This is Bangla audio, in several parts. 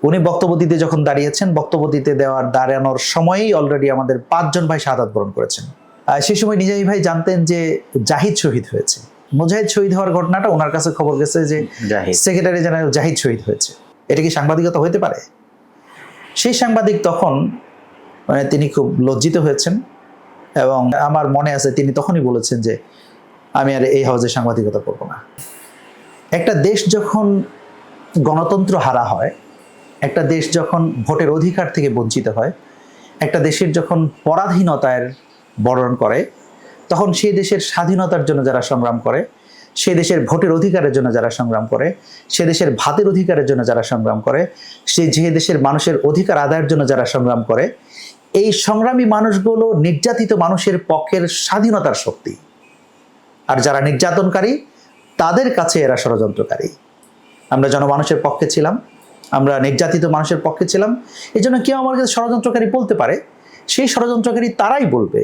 উনি বক্তব্য দিতে যখন দাঁড়িয়েছেন, বক্তব্য দিতে দাঁড়ানোর সময়েই অলরেডি আমাদের 5 জন ভাই শাহাদাত বরণ করেছেন। সেই সময় নিজামী ভাই জানতেন যে জাহিদ শহীদ হয়েছে। মুজাহিদ শহীদ হওয়ার ঘটনাটা ওনার কাছে খবর গেছে যে সেক্রেটারি জেনারেল জাহিদ শহীদ হয়েছে। এটা কি সাংবাদিকতা হতে পারে? সেই সাংবাদিক তখন তিনি খুব লজ্জিত হয়েছেন এবং আমার মনে আছে তিনি তখনই বলেছেন যে আমি আর এই হাউজে সাংবাদিকতা করব না। একটা দেশ যখন গণতন্ত্র হারা হয়, একটা দেশ যখন ভোটের অধিকার থেকে বঞ্চিত হয়, একটা দেশের যখন পরাধীনতার বরণ করে, তখন সেই দেশের স্বাধীনতার জন্য যারা সংগ্রাম করে, সে দেশের ভোটের অধিকারের জন্য যারা সংগ্রাম করে, সে দেশের ভাতের অধিকারের জন্য যারা সংগ্রাম করে, যে দেশের মানুষের অধিকার আদায়ের জন্য যারা সংগ্রাম করে, এই সংগ্রামী মানুষগুলো নির্যাতিত মানুষের পক্ষের স্বাধীনতার শক্তি। আর যারা নির্যাতনকারী তাদের কাছে এরা ষড়যন্ত্রকারী। আমরা জনমানুষের পক্ষে ছিলাম, আমরা নির্যাতিত মানুষের পক্ষে ছিলাম। এই জন্য কেউ আমার কাছে ষড়যন্ত্রকারী বলতে পারে, সেই ষড়যন্ত্রকারী তারাই বলবে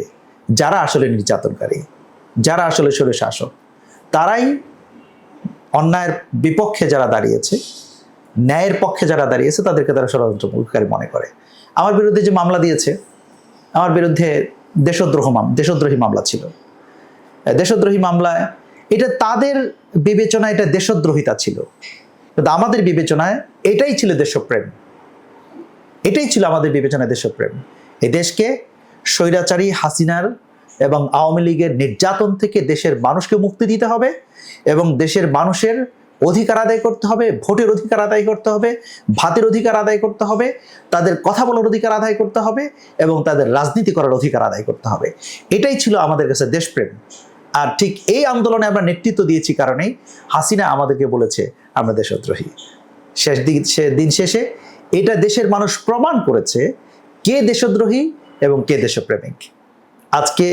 যারা আসলে নির্যাতনকারী, যারা আসলে স্বৈরশাসক, তারাই অন্যায়ের বিপক্ষে যারা দাঁড়িয়েছে, ন্যায়ের পক্ষে যারা দাঁড়িয়েছে, তাদেরকে তারা ষড়যন্ত্রকারী মনে করে। আমার বিরুদ্ধে যে মামলা দিয়েছে, আমার বিরুদ্ধে দেশদ্রোহী মামলা ছিল। দেশদ্রোহী মামলায় এটা তাদের বিবেচনায় এটা দেশদ্রোহিতা ছিল, কিন্তু আমাদের বিবেচনায় এটাই ছিল দেশপ্রেম। এটাই ছিল আমাদের বিবেচনায় দেশপ্রেম। এই দেশকে স্বৈরাচারী হাসিনার এবং আওয়ামী লীগের নির্যাতন থেকে দেশের মানুষকে মুক্তি দিতে হবে এবং দেশের মানুষের অধিকার আদায় করতে হবে, ভোটের অধিকার আদায় করতে হবে, ভাতের অধিকার আদায় করতে হবে, তাদের কথা বলার অধিকার আদায় করতে হবে এবং তাদের রাজনীতি করার অধিকার আদায় করতে হবে। এটাই ছিল আমাদের কাছে দেশপ্রেম। আর ঠিক এই আন্দোলনে আমরা নেতৃত্ব দিয়েছি কারণেই হাসিনা আমাদেরকে বলেছে আমরা দেশদ্রোহী। দিন শেষে এটা দেশের মানুষ প্রমাণ করেছে কে দেশদ্রোহী এবং কে দেশপ্রেমিক। আজকে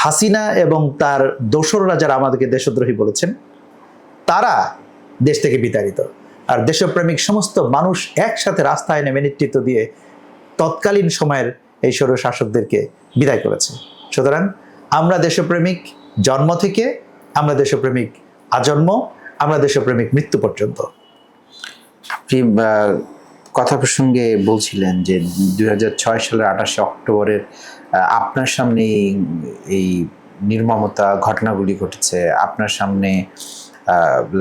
হাসিনা এবং তার দোসররা যারা আমাদেরকে দেশদ্রোহী বলেছেন, তারা দেশ থেকে বিতাড়িত, আর দেশপ্রেমিক সমস্ত মানুষ একসাথে রাস্তায় নেমে নেতৃত্ব দিয়ে তৎকালীন সময়ের এই স্বৈরশাসকদেরকে বিদায় করেছে। সুতরাং আমরা দেশপ্রেমিক জন্ম থেকে, আমরা দেশপ্রেমিক আজন্ম, আমরা দেশপ্রেমিক মৃত্যু পর্যন্ত। আপনি কথা প্রসঙ্গে বলছিলেন যে 2006 সালের 28 অক্টোবরের আপনার সামনে এই নির্মমতা ঘটনাগুলি ঘটেছে, আপনার সামনে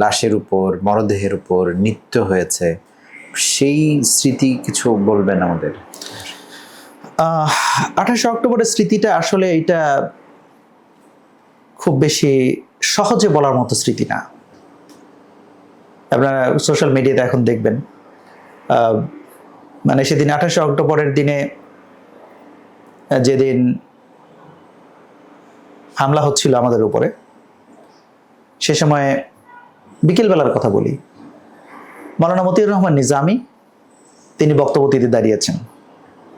লাশের উপর, মরদেহের উপর নৃত্য হয়েছে, সেই স্মৃতি কিছু বলবেন আমাদের? 28 অক্টোবরের স্মৃতিটা আসলে এটা খুব বেশি সহজে বলার মতো স্মৃতি না। আপনারা সোশ্যাল মিডিয়াতে এখন দেখবেন, মানে সেদিন 28 অক্টোবরের দিনে যেদিন হামলা হচ্ছিল আমাদের উপরে, সে সময় বিকেলবেলার কথা বলি, মাওলানা মতিউর রহমান নিজামী তিনি বক্তব্য দিতে দাঁড়িয়েছেন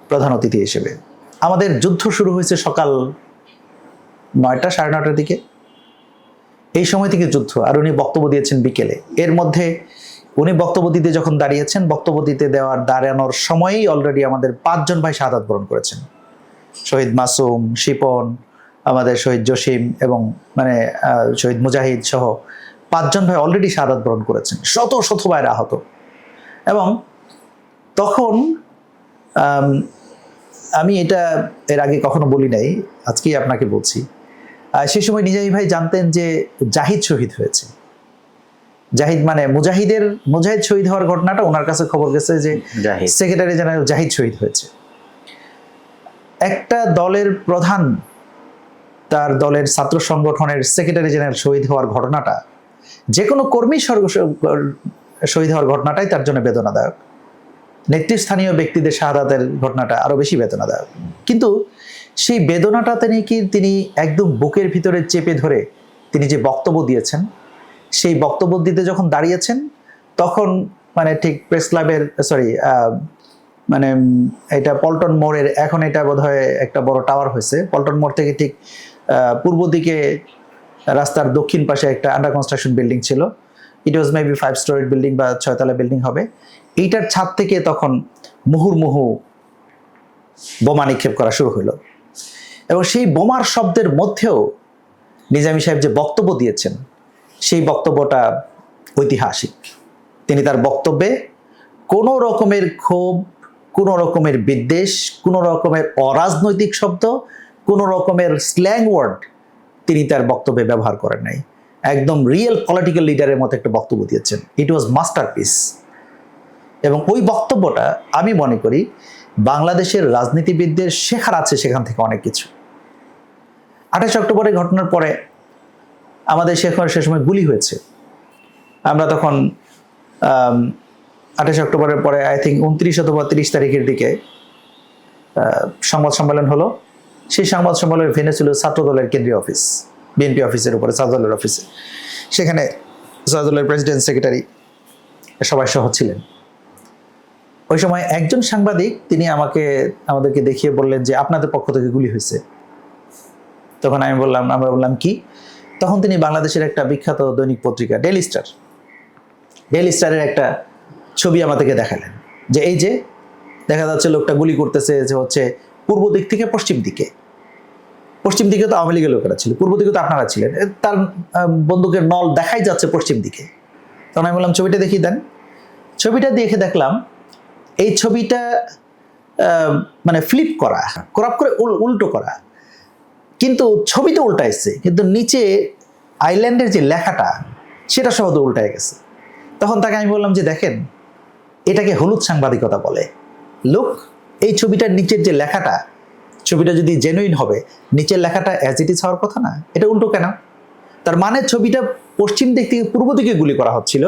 প্রধান অতিথি হিসেবে। আমাদের যুদ্ধ শুরু হয়েছে সকাল 9টা, 9:30টার দিকে। এই সময় থেকে যুদ্ধ, আর উনি বক্তব্য দিয়েছেন বিকেলে। এর মধ্যে উনি বক্তব্য দিতে যখন দাঁড়িয়েছেন, বক্তব্য দিতে দাঁড়ানোর সময়েই অলরেডি আমাদের 5 জন ভাই শাহাদাত বরণ করেছেন। শহীদ মাসুম, শিপন, আমাদের শহীদ জসিম এবং শহীদ মুজাহিদ সহ 5 জন ভাই অলরেডি শাহাদাত বরণ করেছেন। শত শত ভাইয়ের আহত। এবং তখন আমি এটা এর আগে কখনো বলি নাই, আজকেই আপনাকে বলছি, সেই সময় নিজামী ভাই জানতেন যে জাহিদ শহীদ হয়েছে। জাহিদ মানে মুজাহিদ শহীদ হওয়ার ঘটনাটা ওনার কাছে খবর গেছে যে সেক্রেটারি জেনারেল জাহিদ শহীদ হয়েছে। একটা দলের প্রধান তার দলের ছাত্র সংগঠনের সেক্রেটারি জেনারেল শহীদ হওয়ার ঘটনাটা, যে কোনো কর্মী শহীদ হওয়ার ঘটনাটাই তার জন্য বেদনাদায়ক। নেতৃস্থানীয় ব্যক্তিদের শাহাদাতের ঘটনাটা আরো বেশি বেদনাদায়ক। কিন্তু সেই বেদনাটাতে তিনি একদম বুকের ভিতরে চেপে ধরে তিনি যে বক্তব্য দিয়েছেন, সেই বক্তব্য দিতে যখন দাঁড়িয়েছেন, তখন ঠিক প্রেস ক্লাবের এটা পল্টন মোড়ের, এখন এটা বোধহয় একটা বড় টাওয়ার হয়েছে, পল্টন মোড় থেকে ঠিক পূর্ব দিকে রাস্তার দক্ষিণ পাশে একটা আন্ডার কনস্ট্রাকশন বিল্ডিং ছিল। ইট ওয়াজ মেবি 5 স্টোরি বিল্ডিং বা 6 তলা বিল্ডিং হবে। এইটার ছাদ থেকে তখন মুহুর্মুহু বোমা নিক্ষেপ করা শুরু হলো এবং সেই বোমার শব্দের মধ্যেও নিজামী সাহেব যে বক্তব্য দিয়েছেন, সেই বক্তব্যটা ঐতিহাসিক। তিনি তার বক্তব্যে কোনো রকমের ক্ষোভ, কোনো রকমের বিদ্বেষ, কোনো রকমের অরাজনৈতিক শব্দ, কোনো রকমের স্ল্যাং ওয়ার্ড তিনি তার বক্তব্যে ব্যবহার করেন নাই। একদম রিয়েল পলিটিক্যাল লিডারের মতো একটা বক্তব্য দিয়েছেন। ইট ওয়াজ মাস্টারপিস। এবং ওই বক্তব্যটা আমি মনে করি বাংলাদেশের রাজনীতিবিদদের শেখার আছে সেখান থেকে অনেক কিছু। 28 অক্টোবরের ঘটনার পরে আমাদের সে সময় গুলি হয়েছে। আমরা তখন 28 অক্টোবরের পরে আই থিঙ্ক 29 অথবা 30 তারিখের দিকে সংবাদ সম্মেলন হলো। সেই সংবাদ সম্মেলনের ভেন্যু ছিল ছাত্রদলের কেন্দ্রীয় অফিস, বিএনপি অফিসের উপরে, ছাত্রদলের অফিসে। সেখানে ছাত্রদলের প্রেসিডেন্ট, সেক্রেটারি সবাই সহ ছিলেন। ওই সময় একজন সাংবাদিক তিনি আমাদেরকে দেখিয়ে বললেন যে আপনাদের পক্ষ থেকে গুলি হয়েছে। তখন আমরা বললাম কি? তখন তিনি বাংলাদেশের একটা বিখ্যাত দৈনিক পত্রিকা ডেইলি স্টারের একটা ছবি আমাদেরকে দেখালেন যে এই যে দেখা যাচ্ছে লোকটা গুলি করতেছে যে হচ্ছে পূর্ব দিক থেকে পশ্চিম দিকে তো আওয়ামী লীগের লোকেরা ছিল, পূর্ব দিকে তো আপনারা ছিলেন, তার বন্দুকের নল দেখাই যাচ্ছে পশ্চিম দিকে। তখন আমি বললাম ছবিটা দেখিয়ে দেন। ছবিটা দেখে দেখলাম এই ছবিটা মানে ফ্লিপ করা, ক্রপ করে উল্টো করা, কিন্তু ছবিতে উল্টা এসছে, কিন্তু নিচে আইল্যান্ডের যে লেখাটা সেটা সহ উল্টায় গেছে। তখন তাকে আমি বললাম যে দেখেন, এটাকে হলুদ সাংবাদিকতা বলে। লোক, এই ছবিটার নিচের যে লেখাটা, ছবিটা যদি জেনুইন হবে, নিচের লেখাটা অ্যাজ ইট ইজ হওয়ার কথা না, এটা উল্টো কেন? তার মানে ছবিটা পশ্চিম দিক থেকে পূর্ব দিকে গুলি করা হচ্ছিল,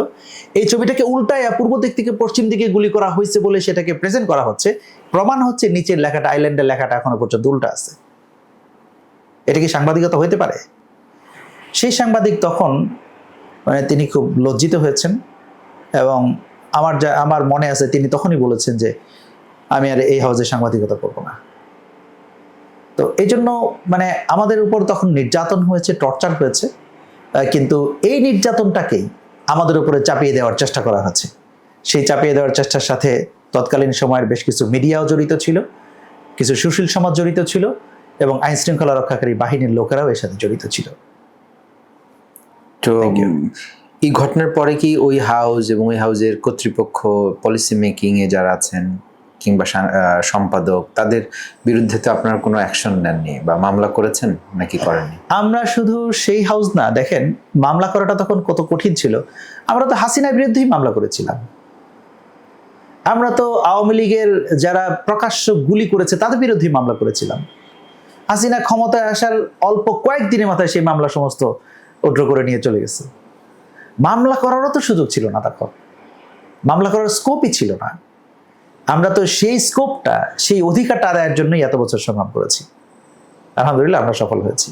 এই ছবিটাকে উল্টায় পূর্ব দিক থেকে পশ্চিম দিকে গুলি করা হয়েছে বলে সেটাকে প্রেজেন্ট করা হচ্ছে। প্রমাণ হচ্ছে নিচের লেখাটা, আইল্যান্ডের লেখাটা এখনো পর্যন্ত উল্টা আছে। এটা কি সাংবাদিকতা হইতে পারে? সেই সাংবাদিক তখন মানে তিনি খুব লজ্জিত হয়েছেন এবং আমার মনে আছে তিনি তখনই বলেছেন যে আমি আর এই হাউজে সাংবাদিকতা করবো না। তো এই জন্য মানে আমাদের উপর তখন নির্যাতন হয়েছে, টর্চার হয়েছে, কিন্তু এই নির্যাতনটাকেই আমাদের উপরে চাপিয়ে দেওয়ার চেষ্টা করা হয়েছে। সেই চাপিয়ে দেওয়ার চেষ্টার সাথে তৎকালীন সময়ের বেশ কিছু মিডিয়াও জড়িত ছিল, কিছু সুশীল সমাজ জড়িত ছিল এবং আইন শৃঙ্খলা রক্ষাকারী বাহিনীর লোকেরাও এর সাথে জড়িত ছিল। তো এই ঘটনার পরে কি ওই হাউস এবং ওই হাউসের কর্তৃপক্ষ, পলিসি মেকিং এ যারা আছেন কিংবা সম্পাদক, তাদের বিরুদ্ধে তো আপনারা কোনো অ্যাকশন নেননি বা মামলা করেছেন নাকি করেননি? আমরা শুধু সেই হাউস না, দেখেন মামলা করাটা তখন কত কঠিন ছিল। আমরা তো হাসিনার বিরুদ্ধেই মামলা করেছিলাম। আমরা তো আওয়ামী লীগের যারা প্রকাশ্য গুলি করেছে তাদের বিরুদ্ধেই মামলা করেছিলাম। হাসিনা ক্ষমতায় আসার অল্প কয়েকদিনের মাথায় সেই মামলা সমস্ত উড্র করে নিয়ে চলে গেছে। মামলা করারও তো সুযোগ ছিল না, তখন মামলা করার স্কোপই ছিল না। আমরা তো সেই স্কোপটা, সেই অধিকারটা আদায়ের জন্যই এত বছর সংগ্রাম করেছি। আলহামদুলিল্লাহ আমরা সফল হয়েছি।